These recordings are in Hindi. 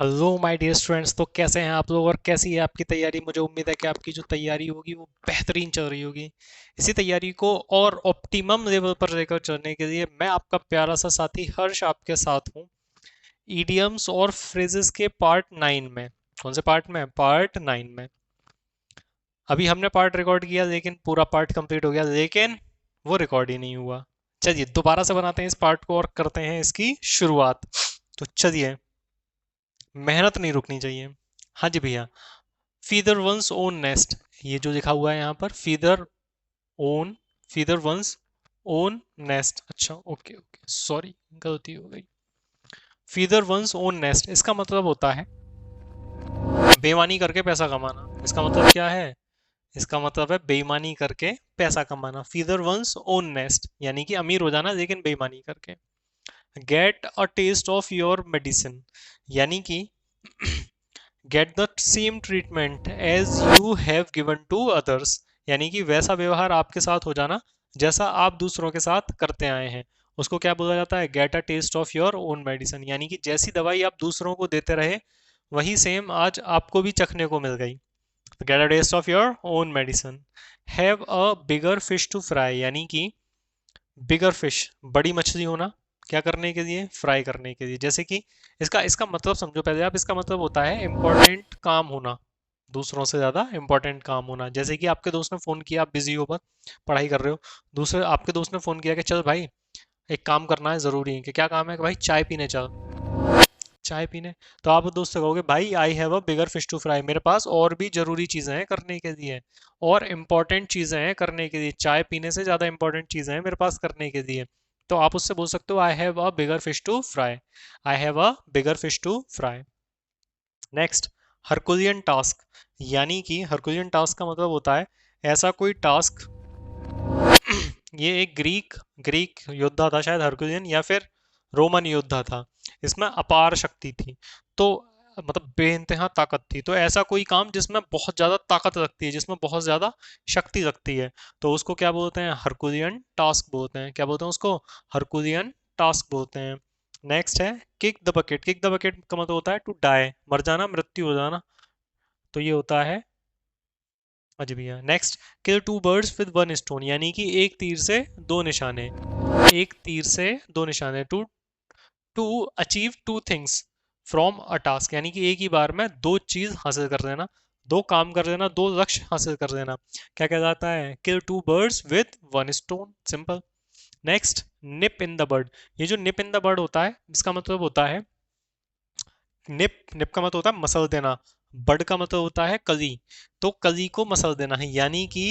Hello my dear students. तो कैसे हैं आप लोग और कैसी है आपकी तैयारी? मुझे उम्मीद है कि आपकी जो तैयारी होगी वो बेहतरीन चल रही होगी। इसी तैयारी को और ऑप्टिमम लेवल पर लेकर चलने के लिए मैं आपका प्यारा सा साथी हर्ष आपके साथ हूँ। ईडियम्स और फ्रेजेस के पार्ट 9 में। कौन से पार्ट में? पार्ट 9 में। अभी हमने पार्ट रिकॉर्ड किया लेकिन पूरा पार्ट कंप्लीट हो गया, लेकिन वो रिकॉर्ड ही नहीं हुआ। चलिए दोबारा से बनाते हैं इस पार्ट को और करते हैं इसकी शुरुआत। तो चलिए, मेहनत नहीं रुकनी चाहिए। हाँ जी भैया। फीदर वंस ओन नेस्ट, ये जो लिखा हुआ है यहाँ पर, feather own, feather one's own nest. अच्छा, ओके ओके, सॉरी, गलती हो गई। फीदर वंस ओन नेस्ट इसका मतलब होता है बेईमानी करके पैसा कमाना। इसका मतलब क्या है? इसका मतलब है बेईमानी करके पैसा कमाना। फीदर वंस ओन नेस्ट यानी कि अमीर हो जाना लेकिन बेईमानी करके। Get a test of your medicine यानी कि get the same treatment as you have given to others यानी कि वैसा व्यवहार आपके साथ हो जाना जैसा आप दूसरों के साथ करते आए हैं। उसको क्या बोला जाता है? Get a test of your own medicine यानी कि जैसी दवाई आप दूसरों को देते रहे वही सेम आज आपको भी चखने को मिल गई। Get a test of your own medicine. Have a bigger fish to fry यानी कि बिगर फिश, बड़ी मछली होना, क्या करने के लिए? फ्राई करने के लिए। जैसे कि इसका इसका मतलब समझो पहले आप। इसका मतलब होता है इंपॉर्टेंट काम होना, दूसरों से ज्यादा इंपॉर्टेंट काम होना। जैसे कि आपके दोस्त ने फोन किया, आप बिजी हो पर पढ़ाई कर रहे हो, दूसरे आपके दोस्त ने फोन किया कि चल भाई एक काम करना है, जरूरी है। कि क्या काम है? कि भाई चाय पीने चल। चाय पीने। तो आप दोस्त से कहोगे भाई I have a bigger fish to fry, मेरे पास और भी जरूरी चीजें हैं करने के लिए, और इम्पोर्टेंट चीजें हैं करने के लिए, चाय पीने से ज्यादा इंपॉर्टेंट चीजें हैं मेरे पास करने के लिए। तो आप उससे बोल सकते हो I have a bigger fish to fry. I have a bigger fish to fry. Next, Herculean task यानी कि हरकुलियन टास्क का मतलब होता है ऐसा कोई टास्क। ये एक ग्रीक ग्रीक योद्धा था शायद, हरकुलियन, या फिर रोमन योद्धा था। इसमें अपार शक्ति थी, तो मतलब बेइंतहा ताकत थी। तो ऐसा कोई काम जिसमें बहुत ज्यादा ताकत लगती है, जिसमें बहुत ज्यादा शक्ति लगती है, तो उसको क्या बोलते हैं? हरकुलियन टास्क बोलते हैं। क्या बोलते हैं उसको? हरकुलियन टास्क बोलते हैं। नेक्स्ट है kick the bucket. Kick the bucket का मतलब होता है टू डाई, मर जाना, मृत्यु हो जाना। तो ये होता है। अजी भैया, next, kill two birds with one stone यानी कि एक तीर से दो निशाने। एक तीर से दो निशाने। To to achieve two things from a task यानी कि एक ही बार में दो चीज हासिल कर लेना, दो काम कर लेना, दो लक्ष्य हासिल कर लेना। क्या कहलाता है? Kill two birds with one stone, simple. Next, nip in the bird. ये जो निप इन द बर्ड होता है इसका मतलब होता है निप। निप का मतलब होता है मसल देना। बड का मतलब होता है कली। तो कली को मसल देना है यानी कि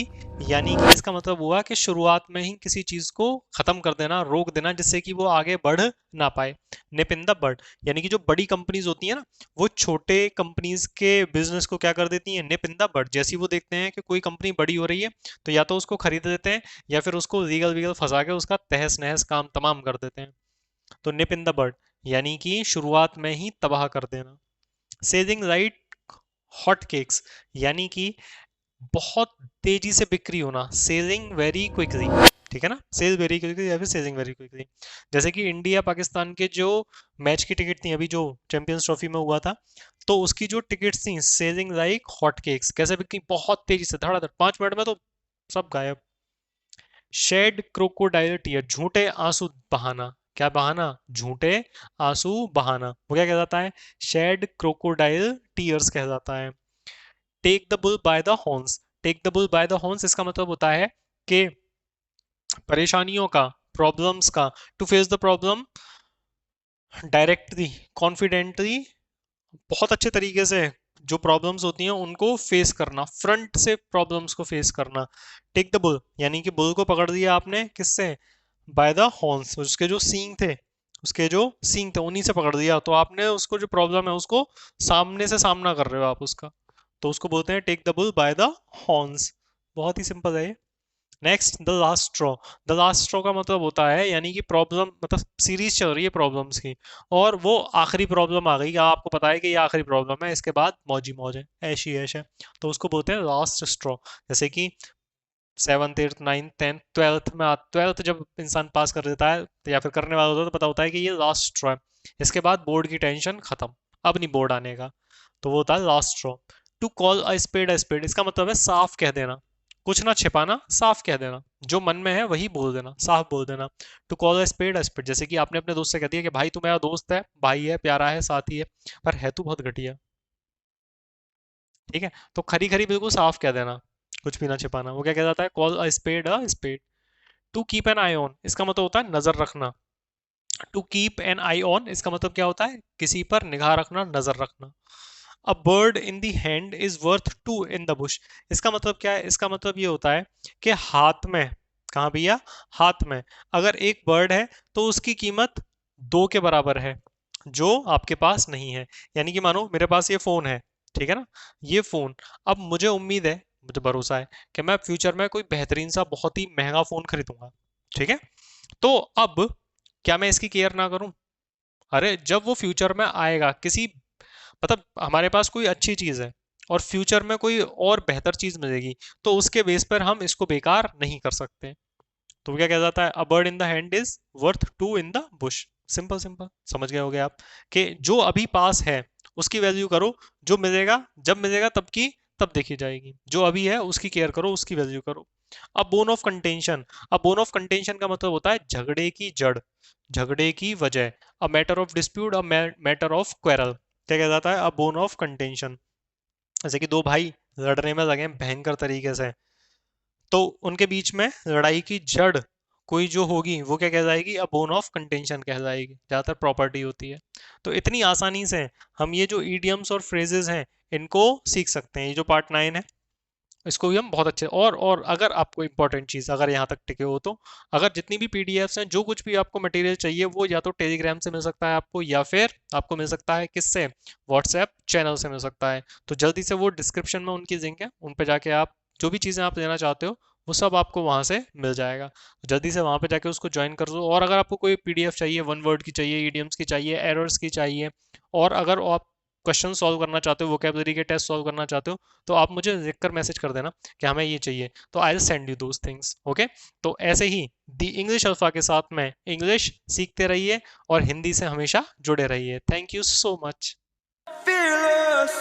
इसका मतलब हुआ कि शुरुआत में ही किसी चीज को खत्म कर देना, रोक देना, जिससे कि वो आगे बढ़ ना पाए। निप इन द बड यानी कि जो बड़ी कंपनीज होती है ना, वो छोटे कंपनीज के बिजनेस को क्या कर देती है? निप इन द बड। जैसे ही वो देखते हैं कि कोई कंपनी बड़ी हो रही है तो या तो उसको खरीद लेते हैं या फिर उसको लीगल वीगल फंसा के उसका तहस नहस काम तमाम कर देते हैं। तो निप इन द बर्ड यानी कि शुरुआत में ही तबाह कर देना। सेलिंग लाइट हॉट केक्स यानी कि बहुत तेजी से बिक्री होना, सेलिंग वेरी क्विकली। ठीक है ना? सेल वेरी क्विकली या फिर सेलिंग वेरी क्विकली। जैसे कि इंडिया पाकिस्तान के जो मैच की टिकट थी, अभी जो चैंपियंस ट्रॉफी में हुआ था, तो उसकी जो टिकट्स थी सेलिंग लाइक हॉट केक्स। कैसे बिकी? बहुत तेजी से, धड़ाधड़, 5 मिनट में तो सब गायब। शेड क्रोकोडाइल टीयर, झूठे आंसू बहाना। क्या बहाना? झूठे आंसू बहाना। वो क्या कहलाता है? शेड क्रोकोडाइल टीयर्स कहलाता है। Take the bull by the horns. Take the bull by the horns इसका मतलब होता है कि परेशानियों का, प्रॉब्लम्स का, to face the problem directly, confidently, बहुत अच्छे तरीके से जो प्रॉब्लम्स होती हैं उनको फेस करना, फ्रंट से प्रॉब्लम्स को फेस करना। टेक द बुल यानी कि बुल को पकड़ दिया आपने, किससे? Bye the horns. उसके जो सींग थे उन्हीं से पकड़ दिया, तो आपने उसको, जो प्रॉब्लम है उसको सामने से सामना कर रहे हो आप उसका, तो उसको बोलते हैं take the bull by the horns. बहुत ही सिंपल है। Next, the last straw. The last straw का मतलब होता है यानी कि प्रॉब्लम, मतलब सीरीज चल रही है प्रॉब्लम्स की, और वो आखिरी प्रॉब्लम आ गई, आपको पता है कि ये आखिरी प्रॉब्लम है, इसके बाद मौजी मौज है, ऐशी ऐश है। तो उसको बोलते हैं लास्ट स्ट्रॉ। जैसे कि seventh, eighth, ninth, tenth, twelfth में, ट्वेल्थ जब इंसान पास कर देता है तो या फिर करने वाला होता है तो पता होता है कि ये लास्ट स्ट्रॉ है, इसके बाद बोर्ड की टेंशन खत्म, अब नहीं बोर्ड आने का। तो वो होता है last straw. To call a spade, इसका मतलब है साफ कह देना, कुछ ना छिपाना, साफ कह देना, जो मन में है वही बोल देना, साफ बोल देना। टू कॉल अ स्पेड, जैसे कि आपने अपने दोस्त से कह दिया कि भाई तू मेरा दोस्त है, भाई है, प्यारा है, साथी है, पर है तू बहुत घटिया। ठीक है, तो खरी खरी बिल्कुल साफ कह देना, कुछ भी ना छिपाना। वो क्या कह जाता है, call a spade. To keep an eye on, इसका मतलब होता है नजर रखना। To keep an eye on, इसका मतलब क्या होता है, किसी पर निगाह रखना, नजर रखना। A bird in the hand is worth two in the bush, इसका मतलब क्या है, इसका मतलब ये होता है कि हाथ में, कहाँ भैया, हाथ में अगर एक बर्ड है तो उसकी कीमत दो के बराबर है, जो आपके पास नहीं है। यानी कि मानो मेरे पास ये फोन है, ठीक है ना, ये फोन, अब मुझे उम्मीद है, मुझे भरोसा है कि मैं फ्यूचर में कोई बेहतरीन सा बहुत ही महंगा फोन खरीदूंगा। ठीक है, तो अब क्या मैं इसकी केयर ना करूं? अरे जब वो फ्यूचर में आएगा, किसी मतलब हमारे पास कोई अच्छी चीज है और फ्यूचर में कोई और बेहतर चीज मिलेगी, तो उसके बेस पर हम इसको बेकार नहीं कर सकते। तो क्या कह जाता है, a bird in the hand is worth two in the bush. Simple simple समझ गए होगे आप, कि जो अभी पास है उसकी वैल्यू करो, जो मिलेगा जब मिलेगा तब की तब देखी जाएगी, जो अभी है उसकी केयर करो, उसकी वैल्यू करो। अब बोन ऑफ कंटेंशन, अब बोन ऑफ कंटेंशन का मतलब होता है झगड़े की जड़, झगड़े की वजह। A matter of dispute, a matter of quarrel, क्या कह जाता है, अ बोन ऑफ कंटेंशन। जैसे कि दो भाई लड़ने में लगे हैं भयंकर तरीके से, तो उनके बीच में लड़ाई की जड़ कोई जो होगी वो क्या कह जाएगी, अ बोन ऑफ कंटेंशन कह जाएगी, ज्यादातर प्रॉपर्टी होती है। तो इतनी आसानी से हम ये जो ईडियम्स और फ्रेजेस हैं इनको सीख सकते हैं। ये जो पार्ट 9 है इसको भी हम बहुत अच्छे, और अगर आपको इंपॉर्टेंट चीज अगर यहाँ तक टिके हो तो, अगर जितनी भी पीडीएफ्स हैं, जो कुछ भी आपको मटेरियल चाहिए, वो या तो टेलीग्राम से मिल सकता है आपको, या फिर आपको मिल सकता है किससे, व्हाट्सएप चैनल से मिल सकता है। तो जल्दी से वो डिस्क्रिप्शन में उनकी लिंक है, उन पर जाके आप जो भी चीज़ें आप लेना चाहते हो वो सब आपको वहां से मिल जाएगा। तो जल्दी से वहां पे जाके उसको ज्वाइन कर दो। और अगर आपको कोई पीडीएफ चाहिए, वन वर्ड की चाहिए, ईडियम्स की चाहिए, एरर्स की चाहिए, और अगर आप क्वेश्चन सॉल्व करना चाहते हो, वोकेबलरी के टेस्ट सॉल्व करना चाहते हो, तो आप मुझे लिखकर मैसेज कर देना कि हमें ये चाहिए, तो I will send you those things. Okay, तो ऐसे ही दी इंग्लिश अल्फा के साथ में इंग्लिश सीखते रहिए और हिंदी से हमेशा जुड़े रहिए। Thank you so much. Fearless.